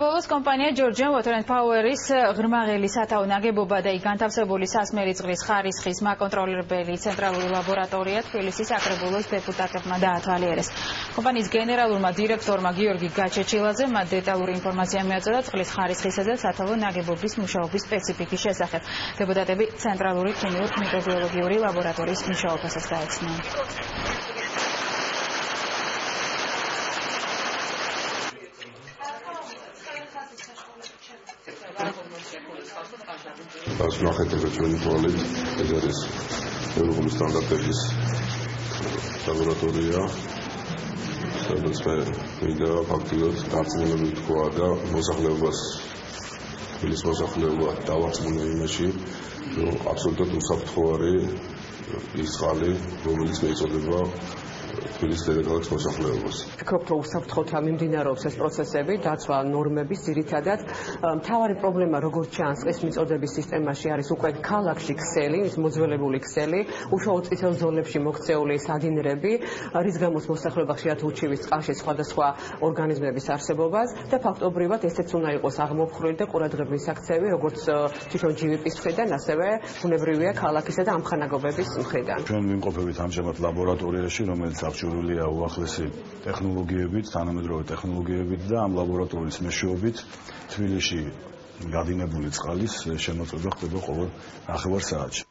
ბოლოს კომპანია Georgian Water and Power-ის ღრმაღელი სათავო ნაგებობა და იქ განთავსებული სასმელი წყლის ხარისხის მაკონტროლებელი ცენტრალური ლაბორატორია თბილისის აკრებულოს დეპუტატებმა დაათვალიერეს. კომპანიის გენერალურმა დირექტორმა გიორგი გაჩეჩილაძემ მათ დეტალური ინფორმაცია მიაწოდა წყლის ხარისხისა და სათავო ნაგებობის მუშაობის სპეციფიკის შესახებ. დეპუტატები ცენტრალური ქიმიურ-მიკრობიოლოგიური ლაბორატორიის მუშაობასაც გაეცნიან. As ნახეთ ჩვენი თვალით, ეს არის ევროპული სტანდარტების ლაბორატორია, სადაც მე მინდა ფაქტიურად დარწმუნებული თქვა და მოსახლეობას თბილისის მოსახლეობა დავარწმუნე იმაში, რომ აბსოლუტურად უსაფრთხო არის ის ხალი, რომელიც მეწოდება თბილისის დედაქალაქის მოსახლეობას. ვფიქრობ, რომ უსაფრთხოდ მიმდინარეობს ეს პროცესები, დაცვა ნორმების ძირითადად. მთავარი პრობლემა, როგორც ჩანს, წყლის მიწოდების სისტემაში არის უკვე ქალაქში ქსელი, ის მოძველებული ქსელი, უშუალოდ წითელ ზოლებში მოქცეული სადინრები, რის გამოც მოსახლეობა ხშირად უჩივის წყალში სხვადასხვა ორგანიზმების არსებობას და ფაქტობრივად ესეც უნდა იყოს აღმოფხვრილი და ყურადღების მისაქცევი, როგორც თვითონ GVP-ის მხრიდან, ასევე ბუნებრივია ქალაქისა და ამხანაგობების მხრიდან. ჩვენ ვიმყოფებით ამჟამად ლაბორატორიაში, რომელიც აღჭურვილია უახლესი ტექნოლოგიებით, თანამედროვე ტექნოლოგიებით და ამ ლაბორატორიის მეშვეობით თბილისში გადინებული წყალის შემოწმება ხდება ყოველ ნახევარ საათში.